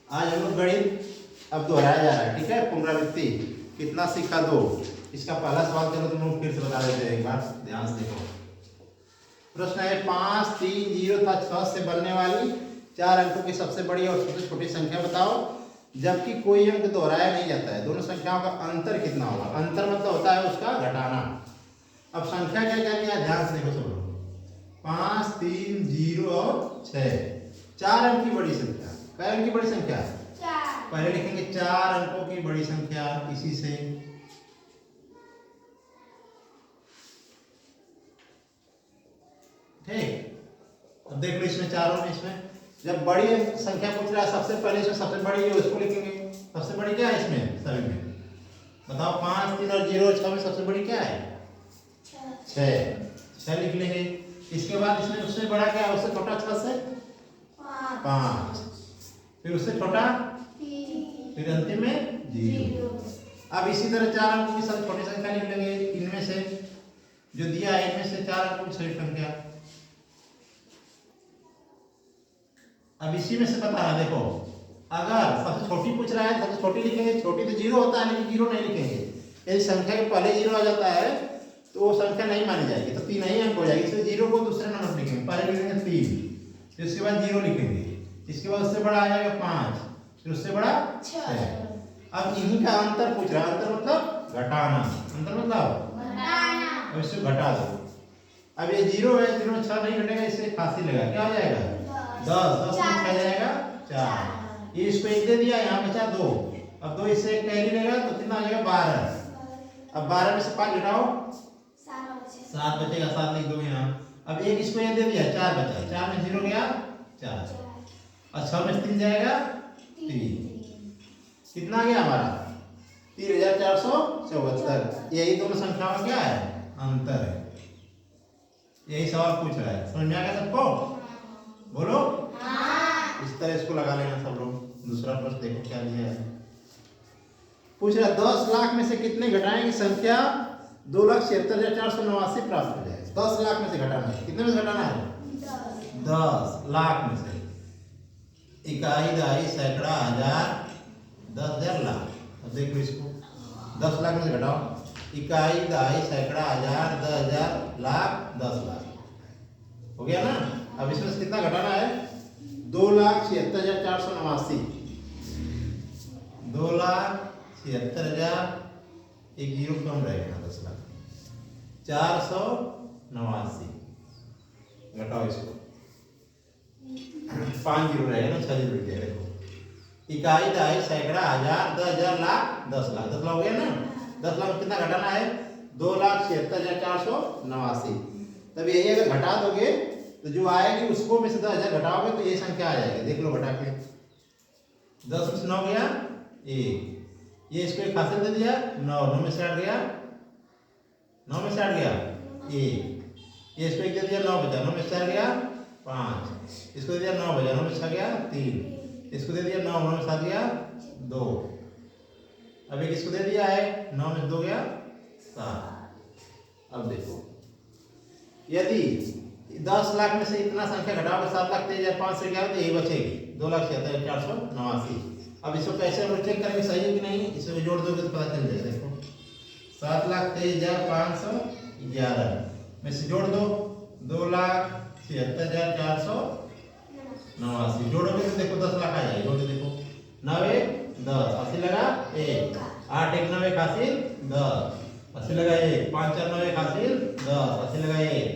आज हम लोग गणित अब दोहराया जा रहा है, ठीक है। पुनरावृत्ति कितना सीखा 2। इसका पहला सवाल चलो तुम लोग फिर से बता देते हैं, एक बार ध्यान से देखो। प्रश्न है 5, 3, 0 तथा 6 से बनने वाली 4 अंकों की सबसे बड़ी और सबसे छोटी संख्या बताओ, जबकि कोई अंक दोहराया नहीं जाता है। दोनों संख्याओं का अंतर कितना होगा? अंतर मतलब होता है उसका घटाना। अब संख्या क्या क्या लिया, ध्यान से देखो सब लोग। 5, 3, 0 और 6, 4 अंक की बड़ी संख्या। क्या अंक की बड़ी संख्या? 4। पहले लिखेंगे 4 अंकों की बड़ी संख्या इसी से। ठीक, अब देख लो इसमें चारों में, इसमें जब बड़ी संख्या पूछ रहा है सबसे पहले इसमें सबसे बड़ी है उसको लिखेंगे। सबसे बड़ी क्या है इसमें सभी में? बताओ 5, 3 और 0 और 6 में सबसे बड़ी क्या है? 6 लिख लेंगे। इसके बाद इसमें उससे बड़ा क्या है? उससे छोटा 6 से 5, फिर उससे छोटा 3, फिर अंतिम में 0। अब इसी तरह 4 अंकों की सबसे छोटी संख्या लिख लेंगे। इनमें से जो दिया है इनमें से 4 अंकों की छोटी संख्या। अब इसी में से बता रहा देखो, अगर सबसे छोटी पूछ रहा है सबसे छोटी लिखेंगे। छोटी तो 0 होता है लेकिन 0 नहीं लिखेंगे। यदि संख्या के पहले 0 आ जाता है तो वो संख्या नहीं मानी जाएगी, तो 3 ही अंक हो जाएगी। इसलिए 0 को दूसरे नंबर पर लिखेंगे। पहले लिखेंगे 3, फिर उसके बाद 0 लिखेंगे। इसके बाद उससे बड़ा आ जाएगा 5, फिर उससे बड़ा 6। अब इन्हीं का अंतर पूछ रहा है। अंतर मतलब घटाना। अंतर मतलब घटाना। अब इससे घटा दो। अब ये 0 है, 0 में 6 नहीं घटेगा, इससे फांसी लगा। क्या हो जाएगा? 10 में 6 जाएगा 4। ये इसको 1 दे दिया, यहाँ बचा 2। अब 2 इससे 1 कैरी लेगा तो कितना आ जाएगा? 12। अब 12 में से 5 घटाओ, 7 बचेगा। 7 लिख दो यहाँ। अब 1 इसको ये दे दिया, 4 बचा। 4 में 0 गया 4, और 6 में 3 जाएगा 3। कितना आ गया हमारा? 3474। यही दोनों संख्याओं में क्या है? अंतर है। यही सवाल पूछ रहा है। समझ में आ गया सबको? बोलो हाँ। इस तरह इसको लगा लेना सब लोग। दूसरा प्रश्न देखो क्या दिया है। पूछ रहा 10 लाख में से कितने घटाएंगे संख्या 2,76,489 प्राप्त हो जाए। 10 लाख में से घटाना है। कितने में से घटाना है? 10 लाख में से। इकाई, दहाई, सैकड़ा, हजार, 10,000, लाख। अब देख लो इसको, 10 लाख में से घटाओ। इकाई, दहाई, सैकड़ा, हजार, 10,000, लाख, 10 लाख हो गया ना। अब इसमें से कितना घटाना है? 2,76,489। 2,76,000, एक 0 कम रहेगा, 10 लाख। 489 घटाओ इसको। 5 0 रहेगा ना, 6 0 लिख दिया। देखो इकाई, दहाई, सैकड़ा, हजार, 10,000, लाख, 10 लाख। 10 लाख हो गया ना। 10 लाख कितना घटाना है? 2,76,489। तब यही अगर घटा दोगे तो जो आएगी उसको में से 10,000 घटाओगे तो ये संख्या आ जाएगी। देख लो घटा के। 10 में से 9 गया 1, ये इसको एक हासिल दे दिया 9, 9 में से 8 गया, 9 में से 8 गया 1, ये इसको 1 दे दिया 9 बचा, 9 में से 4 गया 5, इसको दे दिया 9 बचा, 9 में से 6 गया 3, इसको दे दिया 9, 9 में 7 गया 2। अब एक इसको दे दिया है 9 में 2 गया 7। अब देखो यदि 10 लाख में से इतना संख्या घटाओगे 7,23,500 से क्या तो यही बचेगी 2,76,489। अब इसको कैसे हम चेक करेंगे सही है कि नहीं? इसमें जोड़ दोगे तो पता चल जाएगा। देखो 7,23,511 में से जोड़ दो 2,76,489। जोड़ोगे तो देखो 10 लाख आ जाएगा। जोड़ देखो 9 1 10, 80 लगा 1, 8 1 9 1 हासिल 10, 80 लगा 1, 5 4 9 1 हासिल 10, 80 लगा 1,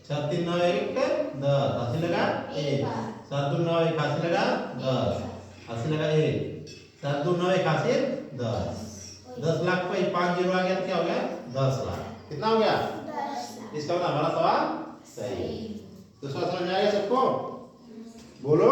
6 3 9 1 10, 80 लगा 1, 7 2 9 1 हासिल लगा 10, 80 लगा 1, 7 2 9 1 हासिल 10। 10 लाख पर 5 0 आ गया तो क्या हो गया? 10 लाख। कितना हो गया? 10 लाख। इसका मतलब हमारा सवाल सही। दूसरा समझ में आ गया सबको? बोलो।